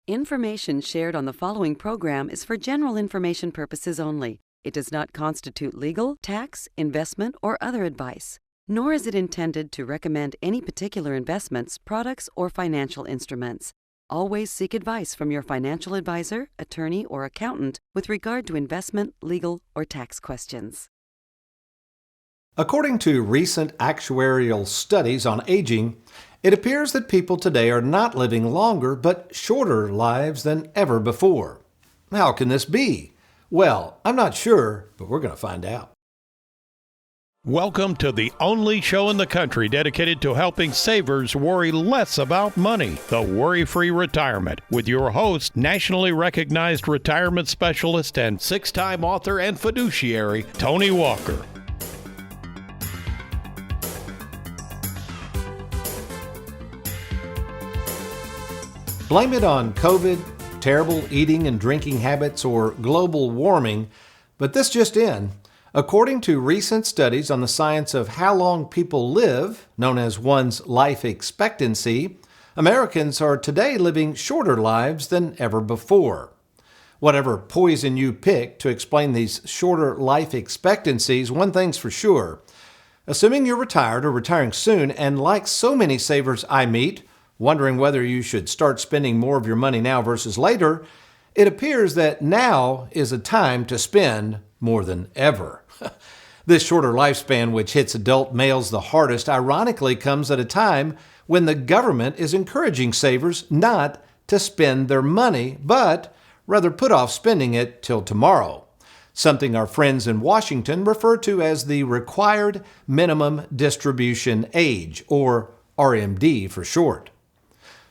Information shared on the following program is for general information purposes only. It does not constitute legal, tax, investment, or other advice, nor is it intended to recommend any particular investments, products, or financial instruments. Always seek advice from your financial advisor, attorney, or accountant with regard to investment, legal, or tax questions. According to recent actuarial studies on aging, it appears that people today are not living longer but shorter lives than ever before. How can this be? Well, I'm not sure, but we're going to find out. Welcome to the only show in the country dedicated to helping savers worry less about money, the WorryFree Retirement, with your host, nationally recognized retirement specialist and six-time author and fiduciary, Tony Walker. Blame it on COVID, terrible eating and drinking habits, or global warming, but this just in. According to recent studies on the science of how long people live, known as one's life expectancy, Americans are today living shorter lives than ever before. Whatever poison you pick to explain these shorter life expectancies, one thing's for sure. Assuming you're retired or retiring soon, and like so many savers I meet, wondering whether you should start spending more of your money now versus later, it appears that now is a time to spend more than ever. This shorter lifespan, which hits adult males the hardest, ironically comes at a time when the government is encouraging savers not to spend their money, but rather put off spending it till tomorrow, something our friends in Washington refer to as the Required Minimum Distribution Age, or RMD for short.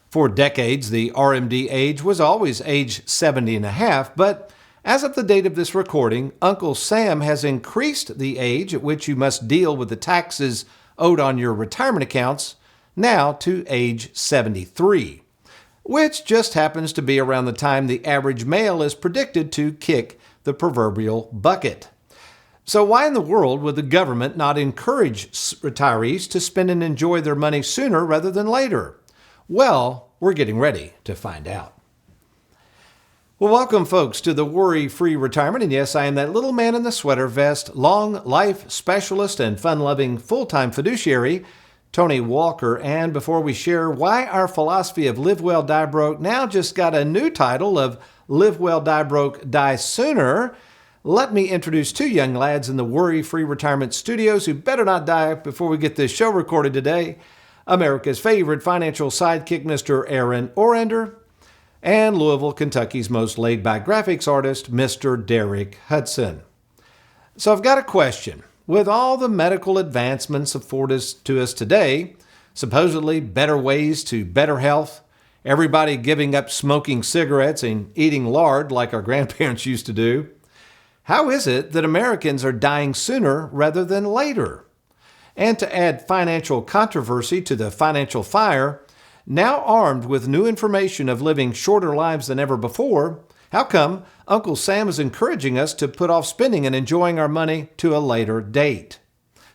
For decades, the RMD age was always age 70 and a half, but as of the date of this recording, Uncle Sam has increased the age at which you must deal with the taxes owed on your retirement accounts now to age 73, which just happens to be around the time the average male is predicted to kick the proverbial bucket. So why in the world would the government not encourage retirees to spend and enjoy their money sooner rather than later? Well, we're getting ready to find out. Well, welcome, folks, to the Worry-Free Retirement. And yes, I am that little man in the sweater vest, long life specialist and fun-loving full-time fiduciary, Tony Walker. And before we share why our philosophy of Live Well, Die Broke now just got a new title of Live Well, Die Broke, Die Sooner, let me introduce two young lads in the Worry-Free Retirement Studios who better not die before we get this show recorded today. America's favorite financial sidekick, Mr. Aaron Orender, and Louisville, Kentucky's most laid-back graphics artist, Mr. Derek Hudson. So I've got a question. With all the medical advancements afforded to us today, supposedly better ways to better health, everybody giving up smoking cigarettes and eating lard like our grandparents used to do, how is it that Americans are dying sooner rather than later? And to add financial controversy to the financial fire, now armed with new information of living shorter lives than ever before, how come Uncle Sam is encouraging us to put off spending and enjoying our money to a later date?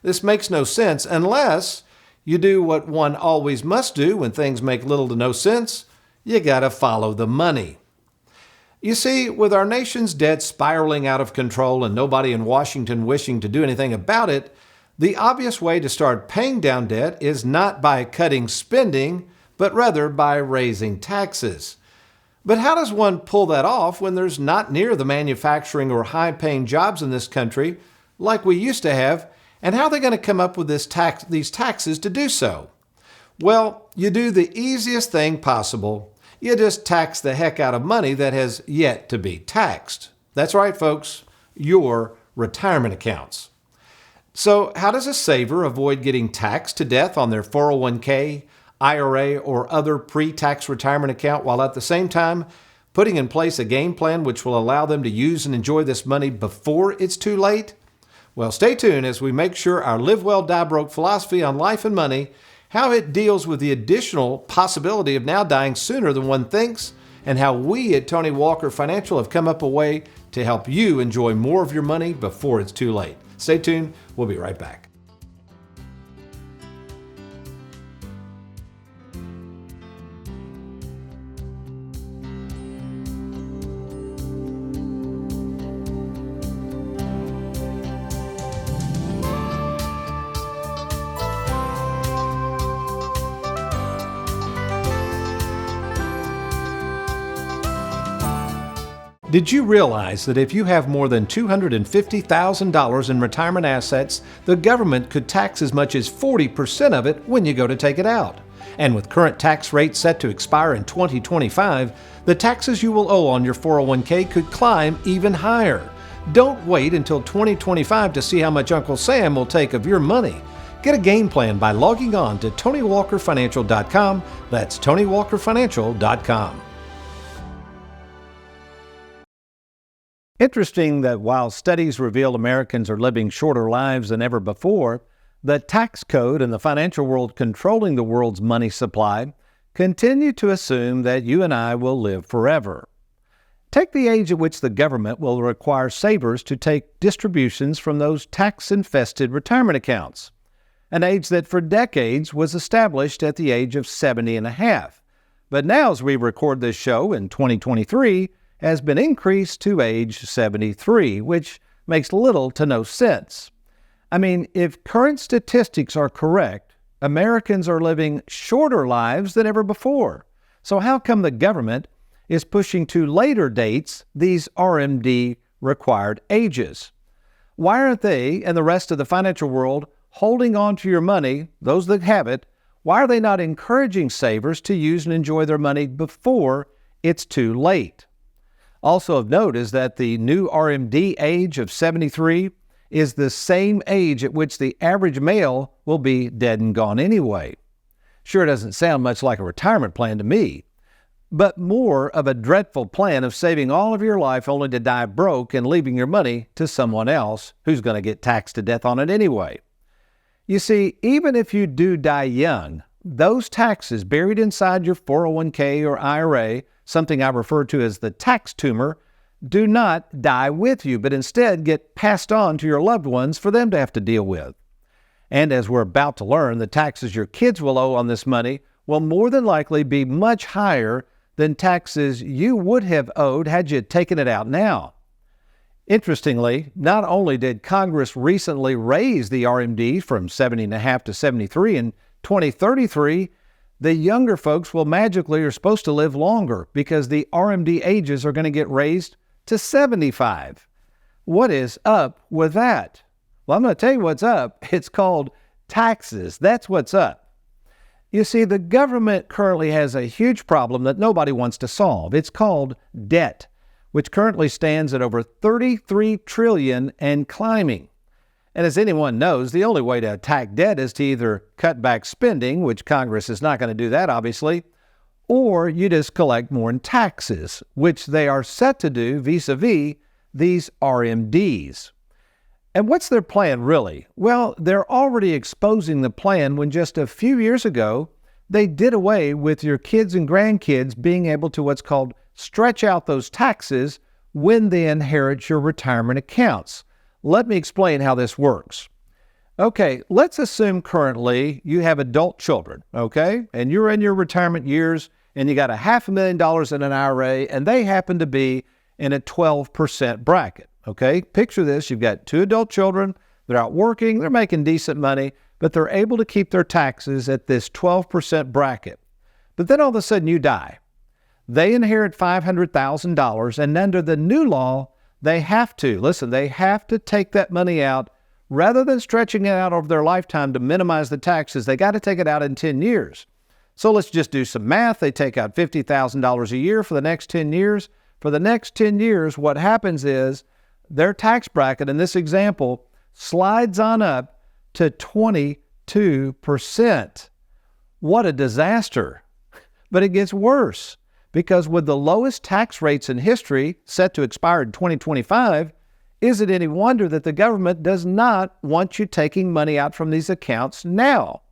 This makes no sense unless you do what one always must do when things make little to no sense. You gotta follow the money. You see, with our nation's debt spiraling out of control and nobody in Washington wishing to do anything about it, the obvious way to start paying down debt is not by cutting spending, but rather by raising taxes. But how does one pull that off when there's not near the manufacturing or high-paying jobs in this country like we used to have, and how are they going to come up with these taxes to do so? Well, you do the easiest thing possible. You just tax the heck out of money that has yet to be taxed. That's right, folks, your retirement accounts. So how does a saver avoid getting taxed to death on their 401k, IRA, or other pre-tax retirement account while at the same time putting in place a game plan which will allow them to use and enjoy this money before it's too late? Well, stay tuned as we make sure our Live Well, Die Broke philosophy on life and money, how it deals with the additional possibility of now dying sooner than one thinks, and how we at Tony Walker Financial have come up a way to help you enjoy more of your money before it's too late. Stay tuned. We'll be right back. Did you realize that if you have more than $250,000 in retirement assets, the government could tax as much as 40% of it when you go to take it out? And with current tax rates set to expire in 2025, the taxes you will owe on your 401k could climb even higher. Don't wait until 2025 to see how much Uncle Sam will take of your money. Get a game plan by logging on to TonyWalkerFinancial.com. That's TonyWalkerFinancial.com. Interesting that while studies reveal Americans are living shorter lives than ever before, the tax code and the financial world controlling the world's money supply continue to assume that you and I will live forever. Take the age at which the government will require savers to take distributions from those tax-infested retirement accounts, an age that for decades was established at the age of 70 and a half. But now, as we record this show in 2023, has been increased to age 73, which makes little to no sense. I mean, if current statistics are correct, Americans are living shorter lives than ever before. So how come the government is pushing to later dates these RMD required ages? Why aren't they and the rest of the financial world holding on to your money, those that have it? Why are they not encouraging savers to use and enjoy their money before it's too late? Also of note is that the new RMD age of 73 is the same age at which the average male will be dead and gone anyway. Sure doesn't sound much like a retirement plan to me, but more of a dreadful plan of saving all of your life only to die broke and leaving your money to someone else who's going to get taxed to death on it anyway. You see, even if you do die young, those taxes buried inside your 401k or IRA, something I refer to as the tax tumor, do not die with you, but instead get passed on to your loved ones for them to have to deal with. And as we're about to learn, the taxes your kids will owe on this money will more than likely be much higher than taxes you would have owed had you taken it out now. Interestingly, not only did Congress recently raise the RMD from 70.5 to 73 in 2033, the younger folks will magically are supposed to live longer because the RMD ages are going to get raised to 75. What is up with that? Well, I'm going to tell you what's up. It's called taxes. That's what's up. You see, the government currently has a huge problem that nobody wants to solve. It's called debt, which currently stands at over $33 trillion and climbing. And as anyone knows, the only way to attack debt is to either cut back spending, which Congress is not going to do that, obviously, or you just collect more in taxes, which they are set to do vis-a-vis these RMDs. And what's their plan, really? Well, they're already exposing the plan when just a few years ago, they did away with your kids and grandkids being able to what's called stretch out those taxes when they inherit your retirement accounts. Let me explain how this works. Okay, let's assume currently you have adult children, okay? And you're in your retirement years and you got $500,000 in an IRA and they happen to be in a 12% bracket, okay? Picture this, you've got two adult children, they're out working, they're making decent money, but they're able to keep their taxes at this 12% bracket. But then all of a sudden you die. They inherit $500,000 and under the new law, they have to take that money out rather than stretching it out over their lifetime to minimize the taxes. They got to take it out in 10 years. So let's just do some math. They take out $50,000 a year for the next 10 years. For the next 10 years, what happens is their tax bracket in this example slides on up to 22%. What a disaster. But it gets worse because with the lowest tax rates in history set to expire in 2025, is it any wonder that the government does not want you taking money out from these accounts now?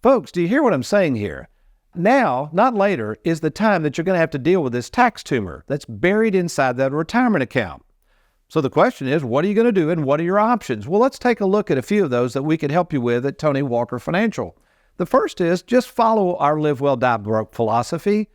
Folks, do you hear what I'm saying here? Now, not later, is the time that you're going to have to deal with this tax tumor that's buried inside that retirement account. So the question is, what are you going to do and what are your options? Well, let's take a look at a few of those that we can help you with at Tony Walker Financial. The first is just follow our Live Well, Die Broke philosophy.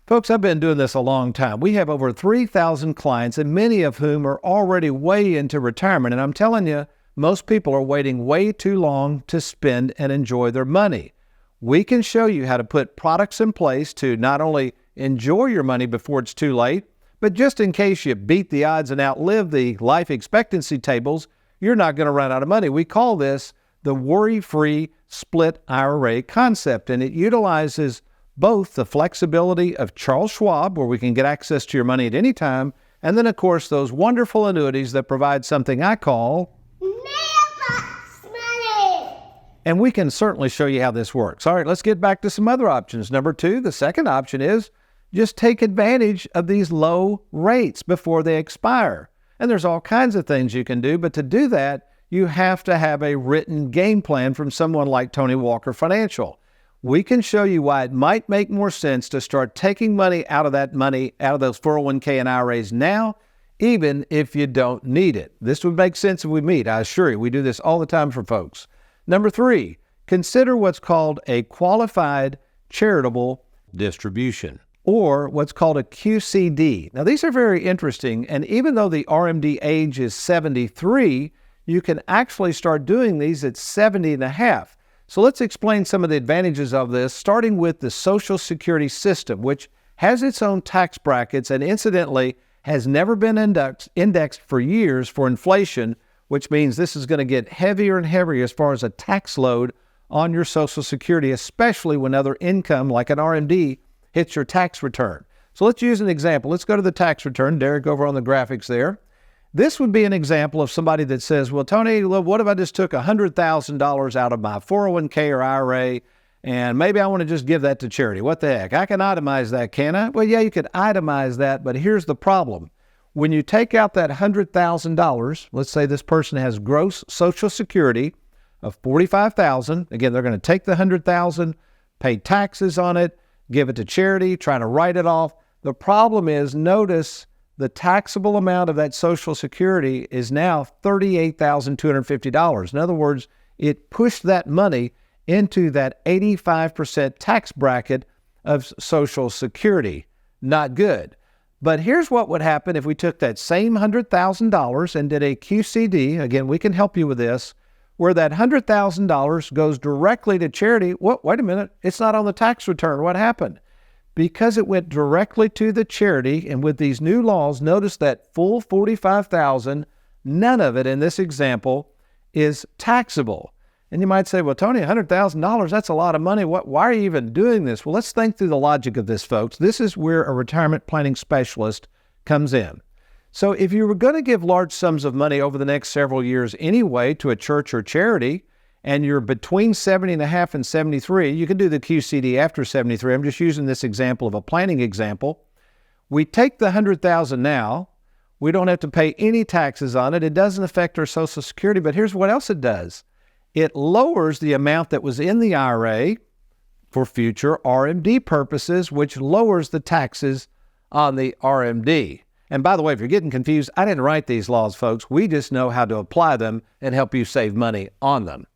Folks, I've been doing this a long time. We have over 3,000 clients, and many of whom are already way into retirement. And I'm telling you, most people are waiting way too long to spend and enjoy their money. We can show you how to put products in place to not only enjoy your money before it's too late, But just in case you beat the odds and outlive the life expectancy tables, you're not going to run out of money. We call this the worry-free split IRA concept, and it utilizes both the flexibility of Charles Schwab, where we can get access to your money at any time, and then, of course, those wonderful annuities that provide something I call mailbox money. And we can certainly show you how this works. All right, let's get back to some other options. Number 2, the second option is just take advantage of these low rates before they expire. And there's all kinds of things you can do, but to do that, you have to have a written game plan from someone like Tony Walker Financial. We can show you why it might make more sense to start taking money out of those 401k and IRAs now, even if you don't need it. This would make sense if we meet. I assure you, we do this all the time for folks. Number 3, consider what's called a qualified charitable distribution, or what's called a QCD. Now, these are very interesting, and even though the RMD age is 73, you can actually start doing these at 70 and a half. So let's explain some of the advantages of this, starting with the Social Security system, which has its own tax brackets and incidentally has never been indexed for years for inflation, which means this is going to get heavier and heavier as far as a tax load on your Social Security, especially when other income like an RMD hits your tax return. So let's use an example. Let's go to the tax return. Derek, over on the graphics there. This would be an example of somebody that says, well, Tony, what if I just took $100,000 out of my 401k or IRA, and maybe I want to just give that to charity? What the heck? I can itemize that, can I? Well, yeah, you could itemize that, but here's the problem. When you take out that $100,000, let's say this person has gross Social Security of $45,000. Again, they're going to take the $100,000, pay taxes on it, give it to charity, try to write it off. The problem is, notice the taxable amount of that Social Security is now $38,250. In other words, it pushed that money into that 85% tax bracket of Social Security. Not good. But here's what would happen if we took that same $100,000 and did a QCD. Again, we can help you with this, where that $100,000 goes directly to charity. Wait a minute, it's not on the tax return. What happened? Because it went directly to the charity, and with these new laws, notice that full $45,000, none of it in this example is taxable. And you might say, well, Tony, $100,000, that's a lot of money. Why are you even doing this? Well, let's think through the logic of this, folks. This is where a retirement planning specialist comes in. So if you were going to give large sums of money over the next several years anyway to a church or charity, and you're between 70 and a half and 73, you can do the QCD after 73. I'm just using this example of a planning example. We take the $100,000 now. We don't have to pay any taxes on it. It doesn't affect our Social Security, but here's what else it does. It lowers the amount that was in the IRA for future RMD purposes, which lowers the taxes on the RMD. And by the way, if you're getting confused, I didn't write these laws, folks. We just know how to apply them and help you save money on them.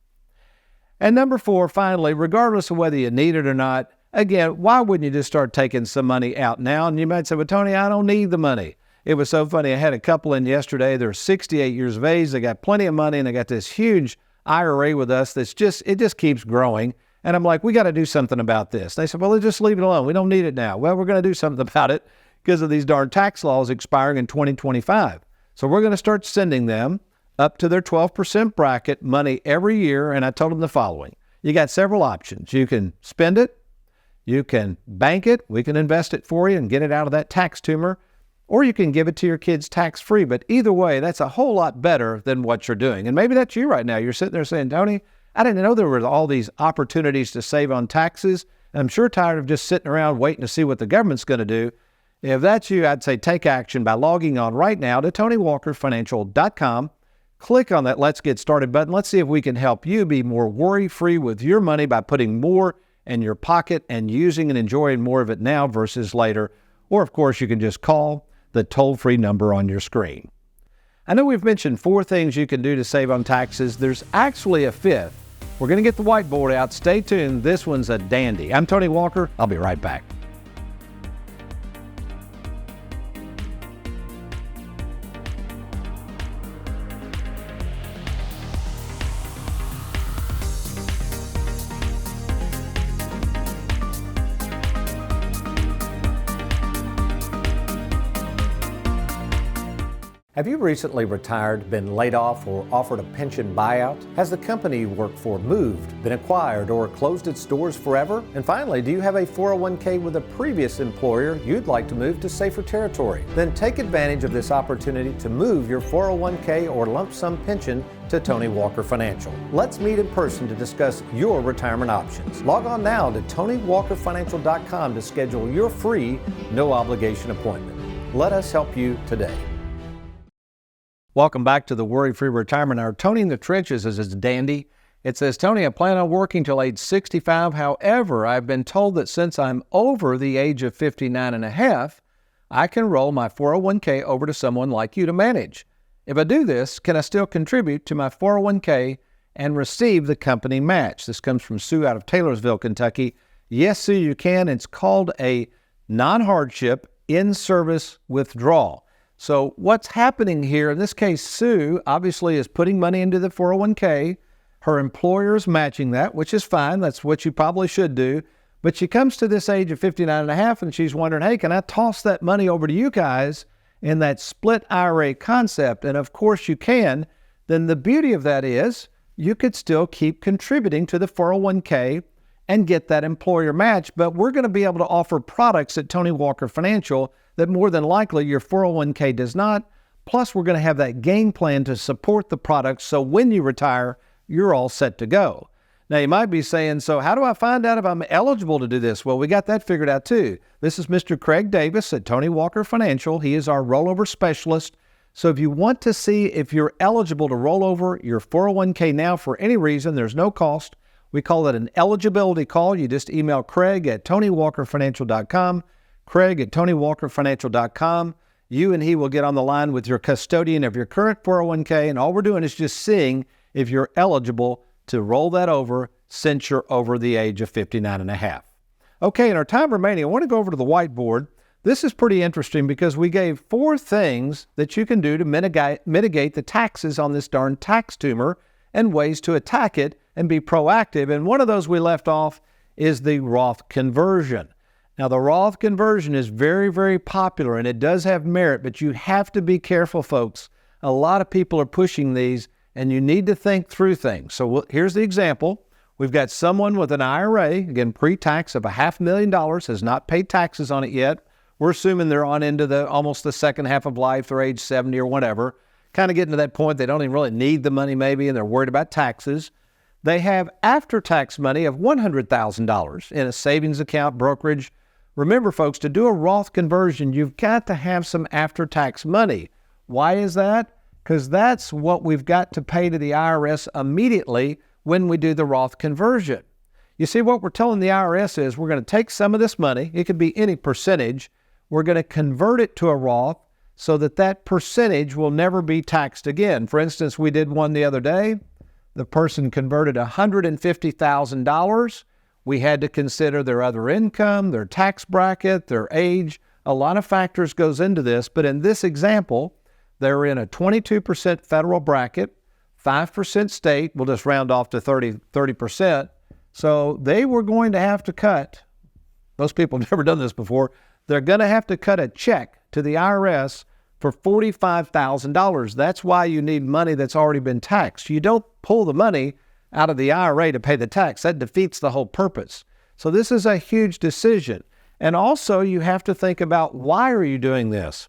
And number 4, finally, regardless of whether you need it or not, again, why wouldn't you just start taking some money out now? And you might say, well, Tony, I don't need the money. It was so funny. I had a couple in yesterday. They're 68 years of age. They got plenty of money, and they got this huge IRA with us it just keeps growing. And I'm like, we got to do something about this. They said, well, just leave it alone. We don't need it now. Well, we're going to do something about it because of these darn tax laws expiring in 2025. So we're going to start sending them up to their 12% bracket money every year. And I told them the following. You got several options. You can spend it. You can bank it. We can invest it for you and get it out of that tax tumor. Or you can give it to your kids tax-free. But either way, that's a whole lot better than what you're doing. And maybe that's you right now. You're sitting there saying, Tony, I didn't know there were all these opportunities to save on taxes. And I'm sure tired of just sitting around waiting to see what the government's going to do. If that's you, I'd say take action by logging on right now to TonyWalkerFinancial.com. Click on that Let's Get Started button. Let's see if we can help you be more worry-free with your money by putting more in your pocket and using and enjoying more of it now versus later. Or, of course, you can just call the toll-free number on your screen. I know we've mentioned 4 things you can do to save on taxes. There's actually a 5th. We're going to get the whiteboard out. Stay tuned. This one's a dandy. I'm Tony Walker. I'll be right back. Have you recently retired, been laid off, or offered a pension buyout? Has the company you work for moved, been acquired, or closed its doors forever? And finally, do you have a 401k with a previous employer you'd like to move to safer territory? Then take advantage of this opportunity to move your 401k or lump sum pension to Tony Walker Financial. Let's meet in person to discuss your retirement options. Log on now to TonyWalkerFinancial.com to schedule your free, no obligation appointment. Let us help you today. Welcome back to the Worry-Free Retirement Hour. Tony in the Trenches is his dandy. It says, Tony, I plan on working till age 65. However, I've been told that since I'm over the age of 59 and a half, I can roll my 401k over to someone like you to manage. If I do this, can I still contribute to my 401k and receive the company match? This comes from Sue out of Taylorsville, Kentucky. Yes, Sue, you can. It's called a non-hardship in-service withdrawal. So what's happening here, in this case, Sue obviously is putting money into the 401k. Her employer is matching that, which is fine. That's what you probably should do. But she comes to this age of 59 and a half and she's wondering, hey, can I toss that money over to you guys in that split IRA concept? And of course you can. Then the beauty of that is you could still keep contributing to the 401k and get that employer match. But we're going to be able to offer products at Tony Walker Financial that more than likely your 401k does not. Plus, we're going to have that game plan to support the products so when you retire, you're all set to go. Now, you might be saying, so how do I find out if I'm eligible to do this? Well, we got that figured out too. This is Mr. Craig Davis at Tony Walker Financial. He is our rollover specialist. So if you want to see if you're eligible to roll over your 401k now for any reason, there's no cost. We call it an eligibility call. You just email Craig at TonyWalkerFinancial.com. Craig at TonyWalkerFinancial.com. You and he will get on the line with your custodian of your current 401k, and all we're doing is just seeing if you're eligible to roll that over since you're over the age of 59 and a half. Okay, in our time remaining, I want to go over to the whiteboard. This is pretty interesting because we gave 4 things that you can do to mitigate the taxes on this darn tax tumor and ways to attack it and be proactive. And one of those we left off is the Roth conversion. Now, the Roth conversion is very, very popular, and it does have merit, but you have to be careful, folks. A lot of people are pushing these, and you need to think through things. So here's the example. We've got someone with an IRA, again, pre-tax of $500,000, has not paid taxes on it yet. We're assuming they're on into almost the second half of life, they're age 70 or whatever, kind of getting to that point they don't even really need the money maybe, and they're worried about taxes. They have after-tax money of $100,000 in a savings account, brokerage. Remember, folks, to do a Roth conversion, you've got to have some after-tax money. Why is that? Because that's what we've got to pay to the IRS immediately when we do the Roth conversion. You see, what we're telling the IRS is we're going to take some of this money, it could be any percentage, we're going to convert it to a Roth so that that percentage will never be taxed again. For instance, we did one the other day. The person converted $150,000. We had to consider their other income, their tax bracket, their age. A lot of factors goes into this, but in this example, they're in a 22% federal bracket, 5% state, we'll just round off to 30%. So they were going to have to cut, most people have never done this before, they're going to have to cut a check to the IRS for $45,000. That's why you need money that's already been taxed. You don't pull the money out of the IRA to pay the tax. That defeats the whole purpose. So this is a huge decision. And also you have to think about, why are you doing this?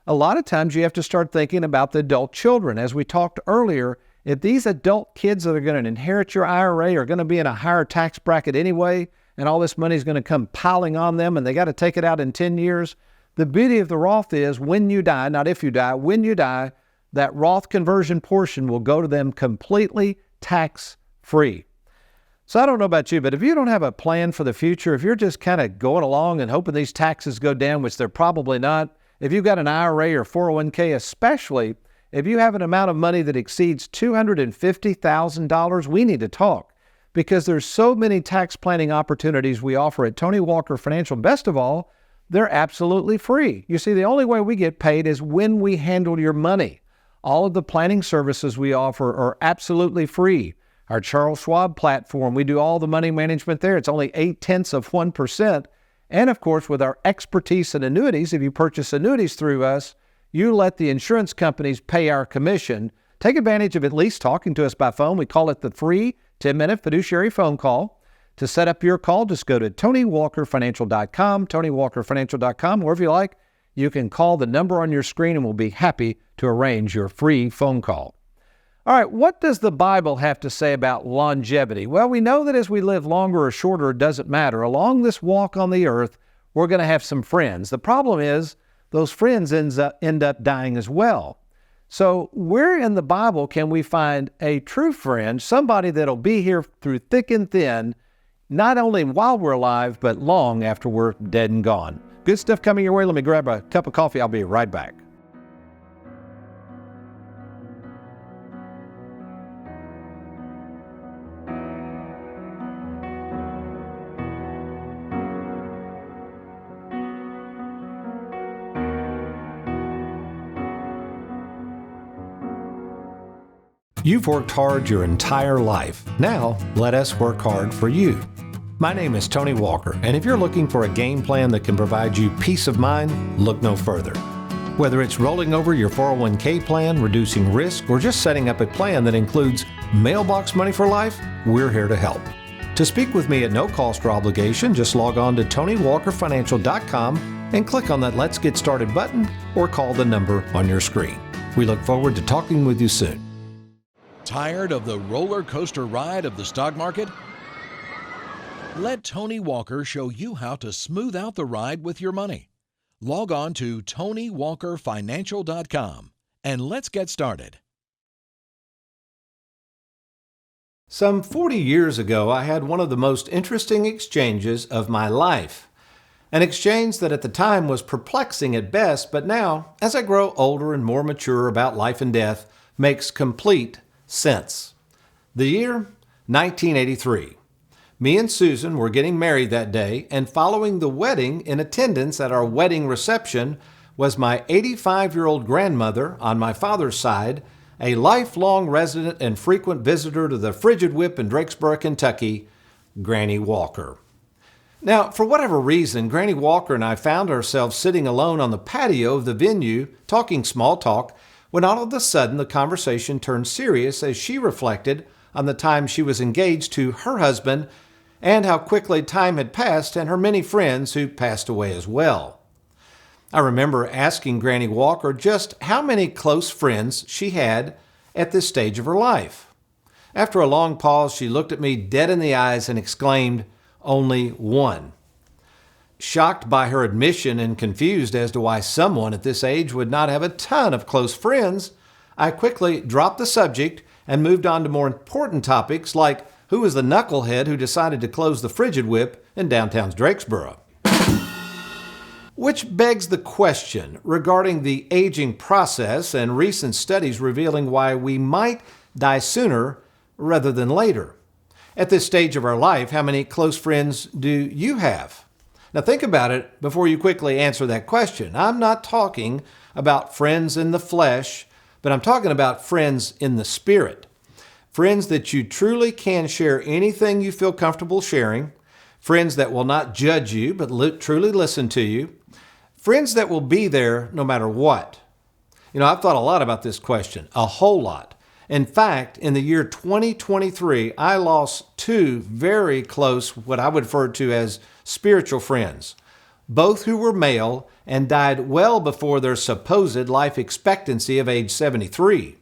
A lot of times you have to start thinking about the adult children. As we talked earlier, if these adult kids that are going to inherit your IRA are going to be in a higher tax bracket anyway, and all this money is going to come piling on them and they got to take it out in 10 years, the beauty of the Roth is when you die, not if you die, when you die, that Roth conversion portion will go to them completely tax-free. So I don't know about you, but if you don't have a plan for the future, if you're just kind of going along and hoping these taxes go down, which they're probably not, if you've got an IRA or 401k, especially if you have an amount of money that exceeds $250,000, we need to talk, because there's so many tax planning opportunities we offer at Tony Walker Financial. Best of all, they're absolutely free. You see, the only way we get paid is when we handle your money. All of the planning services we offer are absolutely free. Our Charles Schwab platform, we do all the money management there. It's only 0.8%. And of course, with our expertise in annuities, if you purchase annuities through us, You let the insurance companies pay our commission. Take advantage of at least talking to us by phone. We call it the free 10-minute fiduciary phone call. To set up your call, just go to TonyWalkerFinancial.com, TonyWalkerFinancial.com, or if you like, you can call the number on your screen and we'll be happy to arrange your free phone call. All right, what does the Bible have to say about longevity? Well, we know that as we live longer or shorter, it doesn't matter. Along this walk on the earth, we're going to have some friends. The problem is those friends end up dying as well. So where in the Bible can we find a true friend, somebody that'll be here through thick and thin, not only while we're alive, but long after we're dead and gone? Good stuff coming your way. Let me grab a cup of coffee. I'll be right back. You've worked hard your entire life. Now, let us work hard for you. My name is Tony Walker, and if you're looking for a game plan that can provide you peace of mind, look no further. Whether it's rolling over your 401k plan, reducing risk, or just setting up a plan that includes mailbox money for life, we're here to help. To speak with me at no cost or obligation, just log on to TonyWalkerFinancial.com and click on that Let's Get Started button or call the number on your screen. We look forward to talking with you soon. Tired of the roller coaster ride of the stock market? Let Tony Walker show you how to smooth out the ride with your money. Log on to TonyWalkerFinancial.com and let's get started. Some 40 years ago, I had one of the most interesting exchanges of my life. An exchange that at the time was perplexing at best, but now, as I grow older and more mature about life and death, makes complete sense. The year, 1983. Me and Susan were getting married that day, and following the wedding, in attendance at our wedding reception was my 85-year-old grandmother on my father's side, a lifelong resident and frequent visitor to the Frigid Whip in Drakesboro, Kentucky, Granny Walker. Now, for whatever reason, Granny Walker and I found ourselves sitting alone on the patio of the venue, talking small talk, when all of a sudden the conversation turned serious as she reflected on the time she was engaged to her husband and how quickly time had passed and her many friends who passed away as well. I remember asking Granny Walker just how many close friends she had at this stage of her life. After a long pause, she looked at me dead in the eyes and exclaimed, "Only one." Shocked by her admission and confused as to why someone at this age would not have a ton of close friends, I quickly dropped the subject and moved on to more important topics like who was the knucklehead who decided to close the Frigid Whip in downtown Drakesboro. Which begs the question regarding the aging process and recent studies revealing why we might die sooner rather than later. At this stage of our life, how many close friends do you have? Now think about it before you quickly answer that question. I'm not talking about friends in the flesh, but I'm talking about friends in the spirit. Friends that you truly can share anything you feel comfortable sharing. Friends that will not judge you, but truly listen to you. Friends that will be there no matter what. I've thought a lot about this question, a whole lot. In fact, in the year 2023, I lost two very close, what I would refer to as spiritual friends, both who were male and died well before their supposed life expectancy of age 73.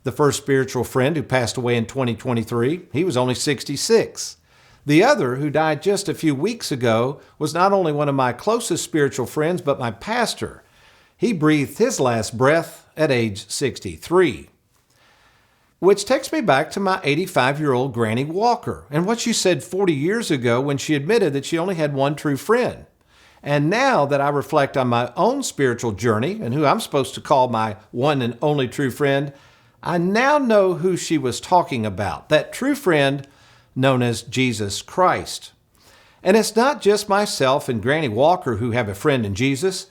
The first spiritual friend who passed away in 2023, he was only 66. The other, who died just a few weeks ago, was not only one of my closest spiritual friends, but my pastor. He breathed his last breath at age 63. Which takes me back to my 85-year-old Granny Walker and what she said 40 years ago when she admitted that she only had one true friend. And now that I reflect on my own spiritual journey and who I'm supposed to call my one and only true friend, I now know who she was talking about, that true friend known as Jesus Christ. And it's not just myself and Granny Walker who have a friend in Jesus.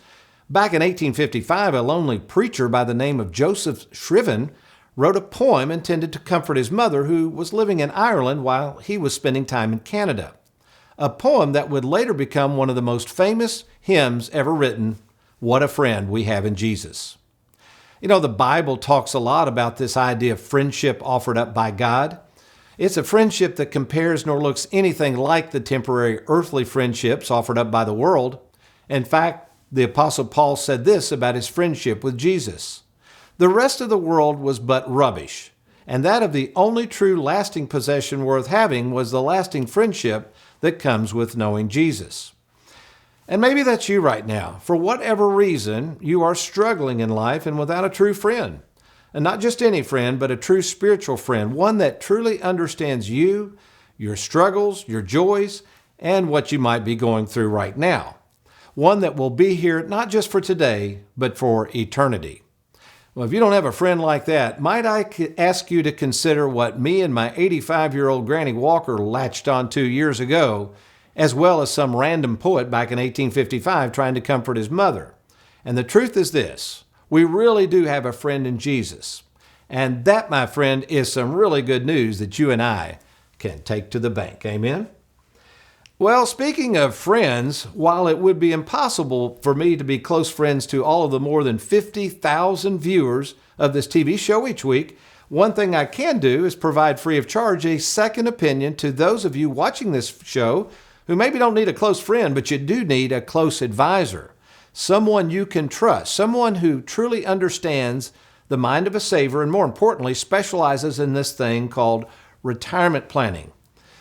Back in 1855, a lonely preacher by the name of Joseph Shriven wrote a poem intended to comfort his mother, who was living in Ireland while he was spending time in Canada. A poem that would later become one of the most famous hymns ever written, "What a Friend We Have in Jesus." You know, the Bible talks a lot about this idea of friendship offered up by God. It's a friendship that compares nor looks anything like the temporary earthly friendships offered up by the world. In fact, the Apostle Paul said this about his friendship with Jesus: "The rest of the world was but rubbish, and that of the only true lasting possession worth having was the lasting friendship that comes with knowing Jesus." And maybe that's you right now. For whatever reason, you are struggling in life and without a true friend. And not just any friend, but a true spiritual friend, one that truly understands you, your struggles, your joys, and what you might be going through right now. One that will be here not just for today, but for eternity. Well, if you don't have a friend like that, might I ask you to consider what me and my 85-year-old Granny Walker latched on to years ago, as well as some random poet back in 1855 trying to comfort his mother. And the truth is this: we really do have a friend in Jesus. And that, my friend, is some really good news that you and I can take to the bank. Amen? Well, speaking of friends, while it would be impossible for me to be close friends to all of the more than 50,000 viewers of this TV show each week, one thing I can do is provide free of charge a second opinion to those of you watching this show who maybe don't need a close friend, but you do need a close advisor. Someone you can trust, someone who truly understands the mind of a saver and, more importantly, specializes in this thing called retirement planning.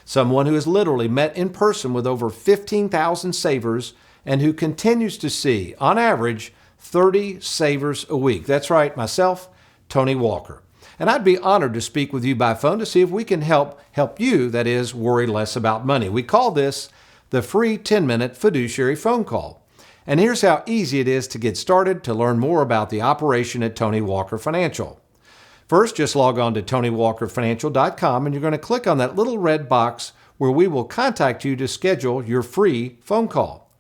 Someone who has literally met in person with over 15,000 savers and who continues to see, on average, 30 savers a week. That's right, myself, Tony Walker. And I'd be honored to speak with you by phone to see if we can help you, that is, worry less about money. We call this the free 10-minute fiduciary phone call. And here's how easy it is to get started to learn more about the operation at Tony Walker Financial. First, just log on to TonyWalkerFinancial.com and you're going to click on that little red box where we will contact you to schedule your free phone call.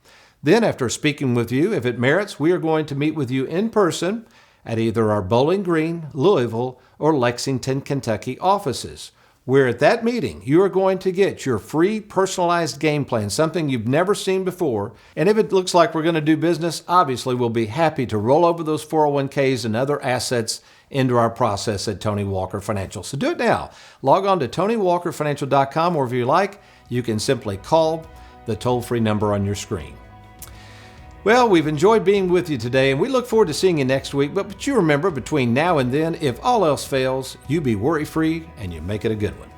Then, after speaking with you, if it merits, we are going to meet with you in person at either our Bowling Green, Louisville, or Lexington, Kentucky offices, where at that meeting you are going to get your free personalized game plan, something you've never seen before. And if it looks like we're going to do business, obviously we'll be happy to roll over those 401ks and other assets into our process at Tony Walker Financial. So do it now. Log on to TonyWalkerFinancial.com, or if you like, you can simply call the toll-free number on your screen. Well, we've enjoyed being with you today, and we look forward to seeing you next week. But you remember, between now and then, if all else fails, you be worry-free and you make it a good one.